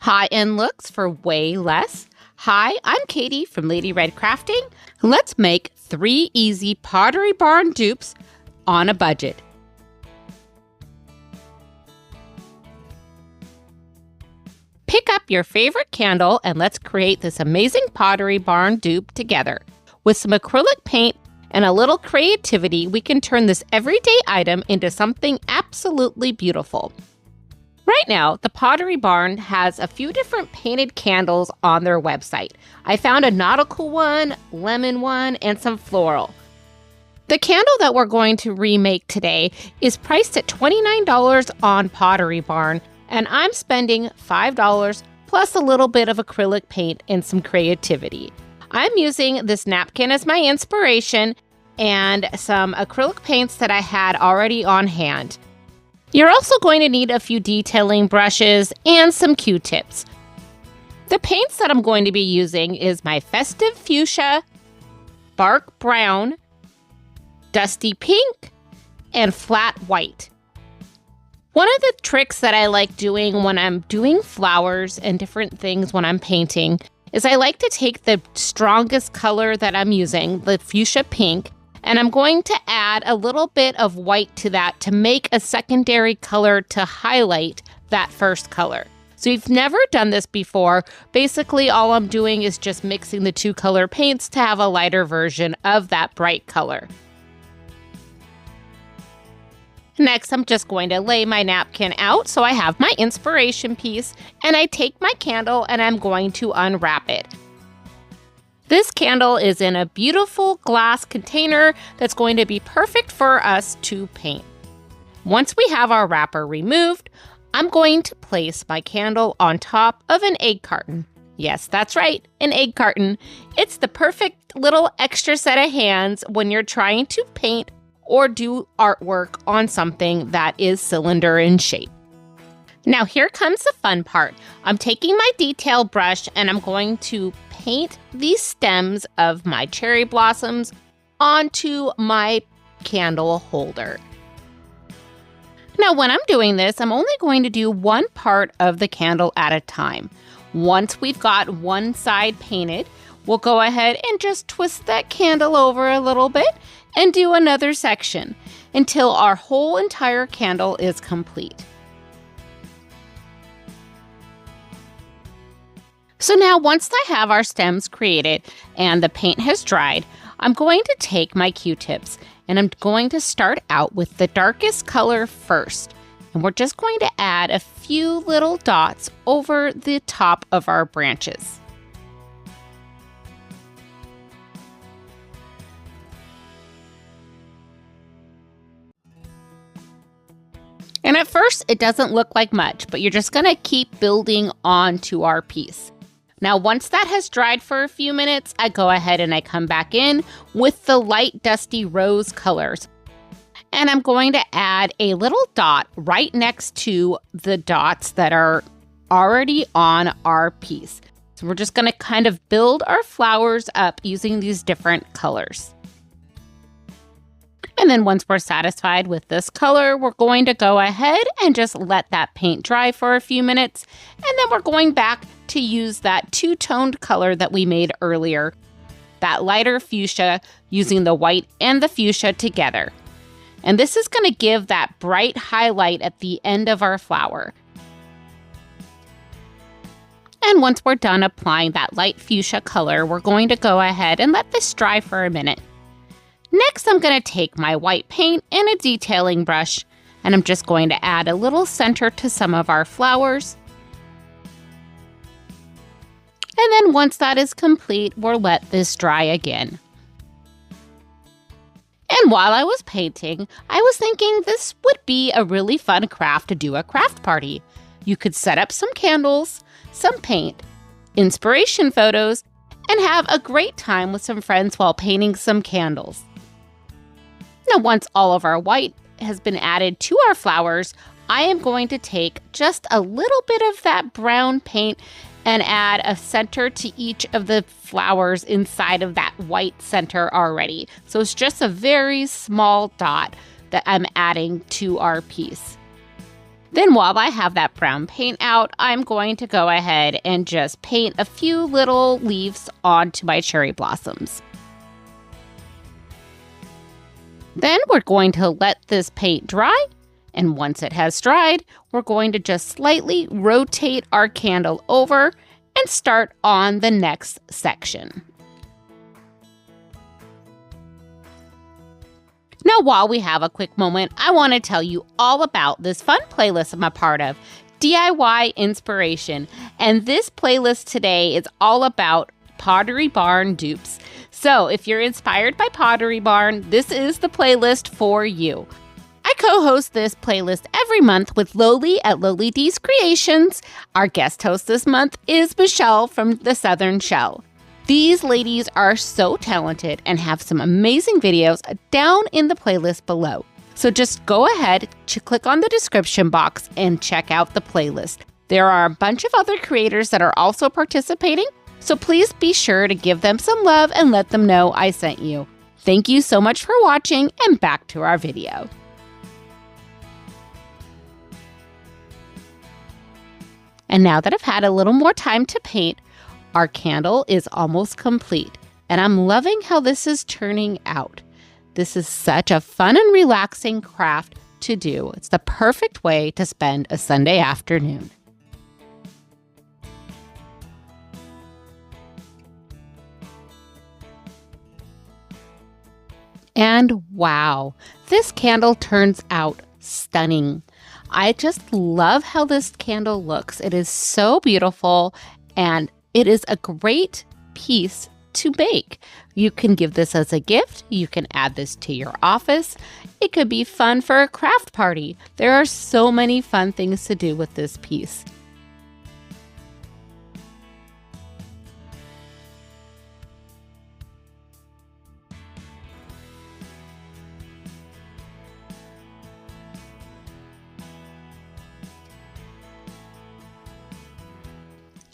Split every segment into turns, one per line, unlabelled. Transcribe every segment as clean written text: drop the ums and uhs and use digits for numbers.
High-end looks for way less. Hi, I'm Katie from Lady Red Crafting. Let's make 3 easy Pottery Barn dupes on a budget. Pick up your favorite candle and let's create this amazing Pottery Barn dupe together. With some acrylic paint and a little creativity, we can turn this everyday item into something absolutely beautiful. Right now, the Pottery Barn has a few different painted candles on their website. I found a nautical one, lemon one, and some floral. The candle that we're going to remake today is priced at $29 on Pottery Barn, and I'm spending $5 plus a little bit of acrylic paint and some creativity. I'm using this napkin as my inspiration and some acrylic paints that I had already on hand. You're also going to need a few detailing brushes and some Q-tips. The paints that I'm going to be using is my Festive Fuchsia, Bark Brown, Dusty Pink, and Flat White. One of the tricks that I like doing when I'm doing flowers and different things when I'm painting is I like to take the strongest color that I'm using, the fuchsia pink, and I'm going to add a little bit of white to that to make a secondary color to highlight that first color. So if you've never done this before, basically all I'm doing is just mixing the 2 color paints to have a lighter version of that bright color. Next, I'm just going to lay my napkin out so I have my inspiration piece, and I take my candle and I'm going to unwrap it. This candle is in a beautiful glass container that's going to be perfect for us to paint. Once we have our wrapper removed, I'm going to place my candle on top of an egg carton. Yes, that's right, an egg carton. It's the perfect little extra set of hands when you're trying to paint or do artwork on something that is cylinder in shape. Now here comes the fun part. I'm taking my detail brush and I'm going to paint these stems of my cherry blossoms onto my candle holder. Now when I'm doing this, I'm only going to do one part of the candle at a time. Once we've got one side painted, we'll go ahead and just twist that candle over a little bit and do another section until our whole entire candle is complete. So now once I have our stems created and the paint has dried, I'm going to take my Q-tips and I'm going to start out with the darkest color first. And we're just going to add a few little dots over the top of our branches. And at first, it doesn't look like much, but you're just going to keep building onto our piece. Now, once that has dried for a few minutes, I go ahead and I come back in with the light dusty rose colors. And I'm going to add a little dot right next to the dots that are already on our piece. So we're just going to kind of build our flowers up using these different colors. And then once we're satisfied with this color, we're going to go ahead and just let that paint dry for a few minutes. And then we're going back to use that 2-toned color that we made earlier, that lighter fuchsia, using the white and the fuchsia together. And this is going to give that bright highlight at the end of our flower. And once we're done applying that light fuchsia color, we're going to go ahead and let this dry for a minute. Next, I'm going to take my white paint and a detailing brush, and I'm just going to add a little center to some of our flowers. And then once that is complete, we'll let this dry again. And while I was painting, I was thinking this would be a really fun craft to do a craft party. You could set up some candles, some paint, inspiration photos, and have a great time with some friends while painting some candles. Now, once all of our white has been added to our flowers, I am going to take just a little bit of that brown paint and add a center to each of the flowers inside of that white center already. So it's just a very small dot that I'm adding to our piece. Then while I have that brown paint out, I'm going to go ahead and just paint a few little leaves onto my cherry blossoms. Then we're going to let this paint dry, and once it has dried, we're going to just slightly rotate our candle over and start on the next section. Now, while we have a quick moment, I want to tell you all about this fun playlist I'm a part of, DIY Inspiration. And this playlist today is all about Pottery Barn dupes. So if you're inspired by Pottery Barn, this is the playlist for you. I co-host this playlist every month with Loli at Loli D's Creations. Our guest host this month is Michelle from the Southern Shell. These ladies are so talented and have some amazing videos down in the playlist below. So just go ahead to click on the description box and check out the playlist. There are a bunch of other creators that are also participating, so please be sure to give them some love and let them know I sent you. Thank you so much for watching, and back to our video. And now that I've had a little more time to paint, our candle is almost complete, and I'm loving how this is turning out. This is such a fun and relaxing craft to do. It's the perfect way to spend a Sunday afternoon. And wow, this candle turns out stunning. I just love how this candle looks. It is so beautiful, and it is a great piece to bake. You can give this as a gift. You can add this to your office. It could be fun for a craft party. There are so many fun things to do with this piece.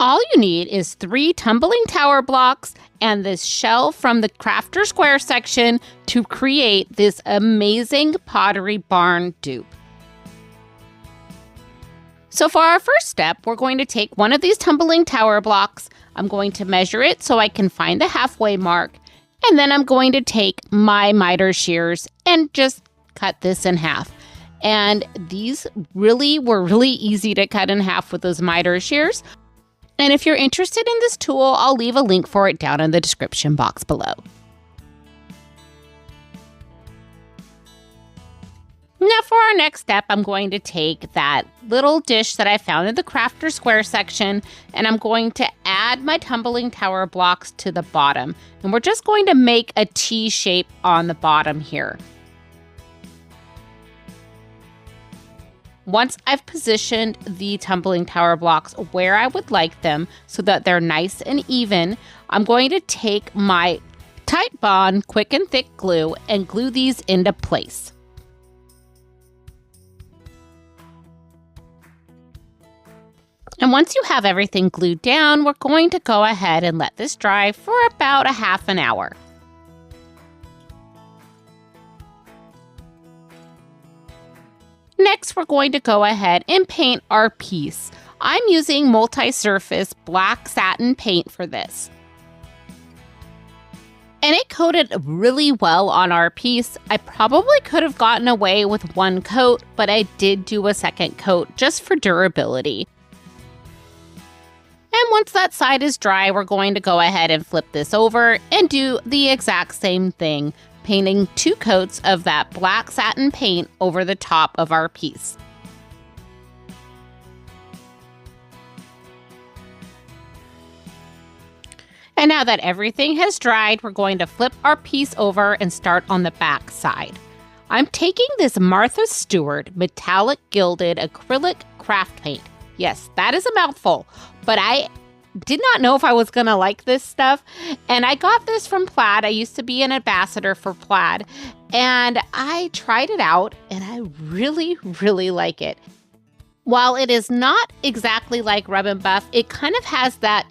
All you need is 3 tumbling tower blocks and this shell from the Crafter Square section to create this amazing Pottery Barn dupe. So for our first step, we're going to take one of these tumbling tower blocks. I'm going to measure it so I can find the halfway mark. And then I'm going to take my miter shears and just cut this in half. And these were really easy to cut in half with those miter shears. And if you're interested in this tool, I'll leave a link for it down in the description box below. Now for our next step, I'm going to take that little dish that I found in the Crafter Square section, and I'm going to add my tumbling tower blocks to the bottom. And we're just going to make a T shape on the bottom here. Once I've positioned the tumbling tower blocks where I would like them so that they're nice and even, I'm going to take my Tite Bond Quick and Thick glue and glue these into place. And once you have everything glued down, we're going to go ahead and let this dry for about a half an hour. Next, we're going to go ahead and paint our piece. I'm using multi-surface black satin paint for this. And it coated really well on our piece. I probably could have gotten away with one coat, but I did do a second coat just for durability. And once that side is dry, we're going to go ahead and flip this over and do the exact same thing, painting 2 coats of that black satin paint over the top of our piece. And now that everything has dried, we're going to flip our piece over and start on the back side. I'm taking this Martha Stewart metallic gilded acrylic craft paint. Yes, that is a mouthful, but I did not know if I was going to like this stuff. And I got this from Plaid. I used to be an ambassador for Plaid. And I tried it out and I really, really like it. While it is not exactly like Rub and Buff, it kind of has that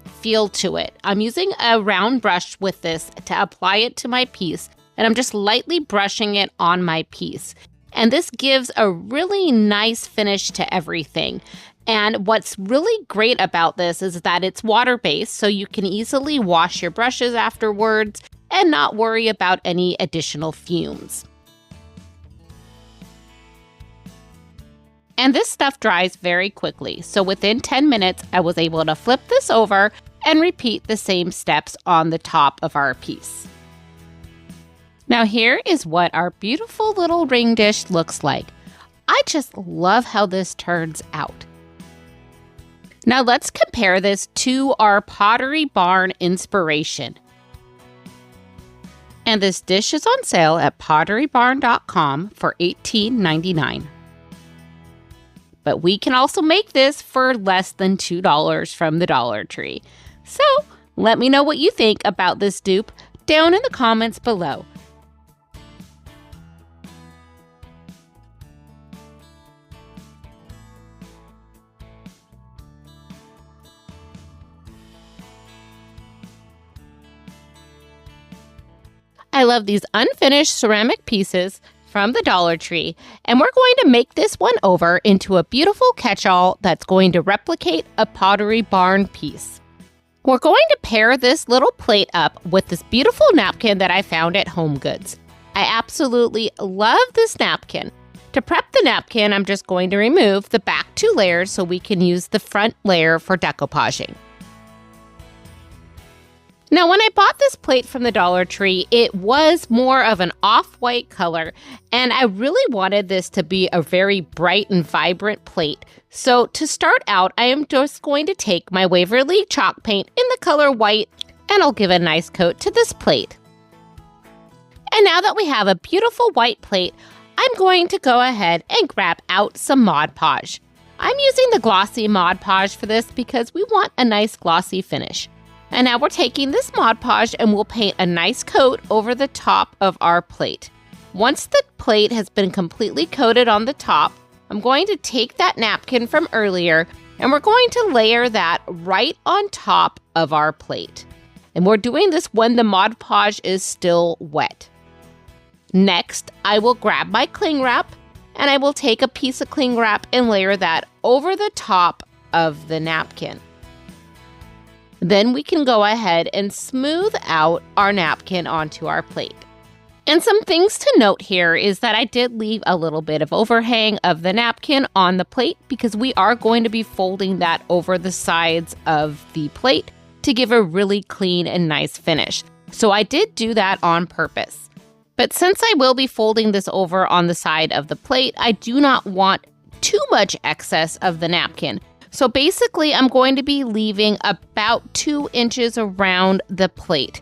feel to it. I'm using a round brush with this to apply it to my piece. And I'm just lightly brushing it on my piece. And this gives a really nice finish to everything. And what's really great about this is that it's water-based, so you can easily wash your brushes afterwards and not worry about any additional fumes. And this stuff dries very quickly, so within 10 minutes, I was able to flip this over and repeat the same steps on the top of our piece. Now here is what our beautiful little ring dish looks like. I just love how this turns out. Now let's compare this to our Pottery Barn inspiration. And this dish is on sale at potterybarn.com for $18.99. But we can also make this for less than $2 from the Dollar Tree. So let me know what you think about this dupe down in the comments below. I love these unfinished ceramic pieces from the Dollar Tree, and we're going to make this one over into a beautiful catch-all that's going to replicate a Pottery Barn piece. We're going to pair this little plate up with this beautiful napkin that I found at HomeGoods. I absolutely love this napkin. To prep the napkin, I'm just going to remove the back 2 layers so we can use the front layer for decoupaging. Now, when I bought this plate from the Dollar Tree, it was more of an off-white color, and I really wanted this to be a very bright and vibrant plate. So to start out, I am just going to take my Waverly chalk paint in the color white, and I'll give a nice coat to this plate. And now that we have a beautiful white plate, I'm going to go ahead and grab out some Mod Podge. I'm using the glossy Mod Podge for this because we want a nice glossy finish. And now we're taking this Mod Podge and we'll paint a nice coat over the top of our plate. Once the plate has been completely coated on the top, I'm going to take that napkin from earlier and we're going to layer that right on top of our plate. And we're doing this when the Mod Podge is still wet. Next, I will grab my cling wrap and I will take a piece of cling wrap and layer that over the top of the napkin. Then we can go ahead and smooth out our napkin onto our plate. And some things to note here is that I did leave a little bit of overhang of the napkin on the plate because we are going to be folding that over the sides of the plate to give a really clean and nice finish. So I did do that on purpose. But since I will be folding this over on the side of the plate, I do not want too much excess of the napkin. So basically, I'm going to be leaving about 2 inches around the plate.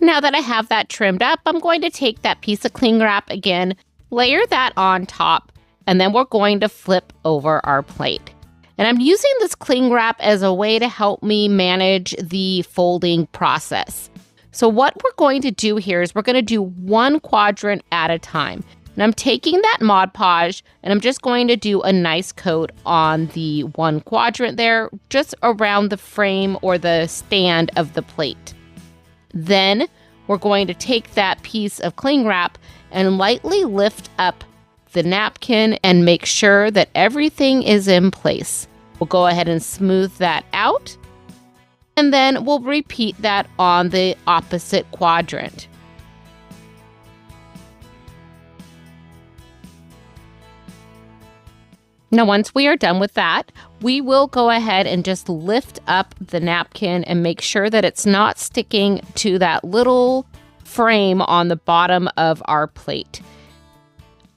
Now that I have that trimmed up, I'm going to take that piece of cling wrap again, layer that on top, and then we're going to flip over our plate. And I'm using this cling wrap as a way to help me manage the folding process. So what we're going to do here is we're going to do 1 quadrant at a time. And I'm taking that Mod Podge and I'm just going to do a nice coat on the 1 quadrant there, just around the frame or the stand of the plate. Then we're going to take that piece of cling wrap and lightly lift up the napkin and make sure that everything is in place. We'll go ahead and smooth that out. And then we'll repeat that on the opposite quadrant. Now, once we are done with that, we will go ahead and just lift up the napkin and make sure that it's not sticking to that little frame on the bottom of our plate.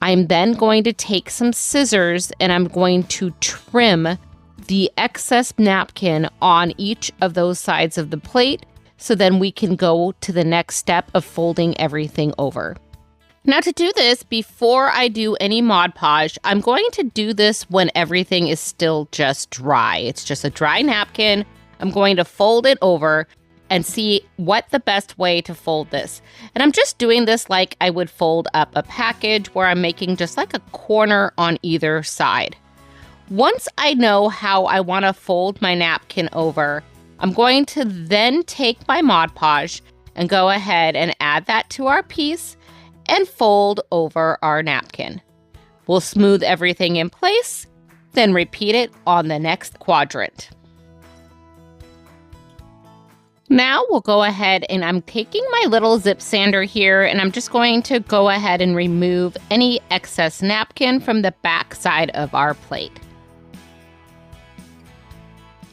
I'm then going to take some scissors and I'm going to trim the excess napkin on each of those sides of the plate so then we can go to the next step of folding everything over. Now to do this, before I do any Mod Podge, I'm going to do this when everything is still just dry. It's just a dry napkin. I'm going to fold it over and see what the best way to fold this. And I'm just doing this like I would fold up a package where I'm making just like a corner on either side. Once I know how I want to fold my napkin over, I'm going to then take my Mod Podge and go ahead and add that to our piece. and fold over our napkin. We'll smooth everything in place, then repeat it on the next quadrant. Now we'll go ahead and I'm taking my little zip sander here and I'm just going to go ahead and remove any excess napkin from the back side of our plate.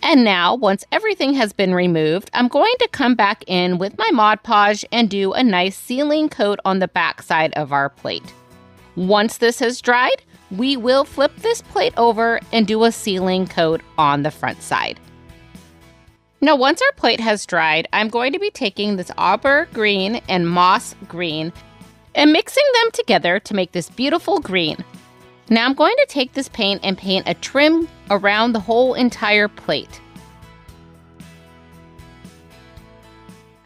And now, once everything has been removed, I'm going to come back in with my Mod Podge and do a nice sealing coat on the back side of our plate. Once this has dried, we will flip this plate over and do a sealing coat on the front side. Now, once our plate has dried, I'm going to be taking this auber green and moss green and mixing them together to make this beautiful green. Now I'm going to take this paint and paint a trim around the whole entire plate.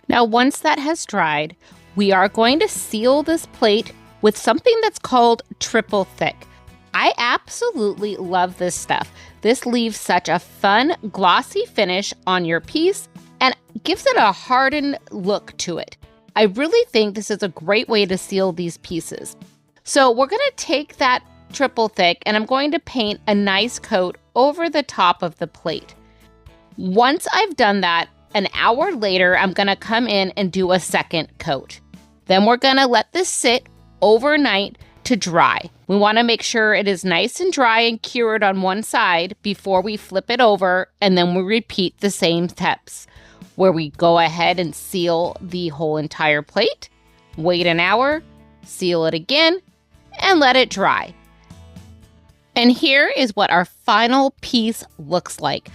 Now, once that has dried, we are going to seal this plate with something that's called triple thick. I absolutely love this stuff. This leaves such a fun, glossy finish on your piece and gives it a hardened look to it. I really think this is a great way to seal these pieces. So we're going to take that triple thick and I'm going to paint a nice coat over the top of the plate. Once I've done that, an hour later, I'm going to come in and do a second coat. Then we're going to let this sit overnight to dry. We want to make sure it is nice and dry and cured on one side before we flip it over, and then we repeat the same steps where we go ahead and seal the whole entire plate, wait an hour, seal it again, and let it dry. And here is what our final piece looks like.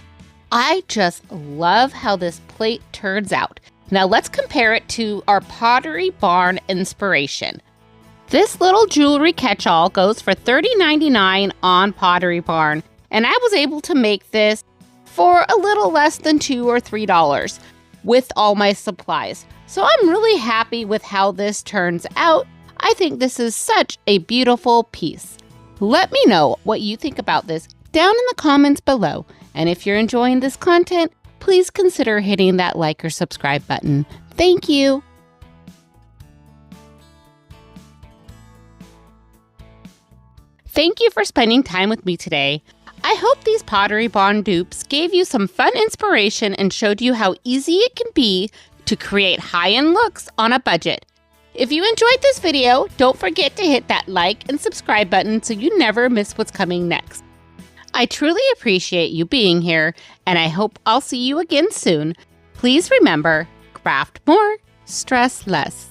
I just love how this plate turns out. Now let's compare it to our Pottery Barn inspiration. This little jewelry catch-all goes for $30.99 on Pottery Barn, and I was able to make this for a little less than $2 or $3 with all my supplies. So I'm really happy with how this turns out. I think this is such a beautiful piece. Let me know what you think about this down in the comments below. And if you're enjoying this content, please consider hitting that like or subscribe button. Thank you. Thank you for spending time with me today. I hope these Pottery Barn dupes gave you some fun inspiration and showed you how easy it can be to create high-end looks on a budget. If you enjoyed this video, don't forget to hit that like and subscribe button so you never miss what's coming next. I truly appreciate you being here, and I hope I'll see you again soon. Please remember, craft more, stress less.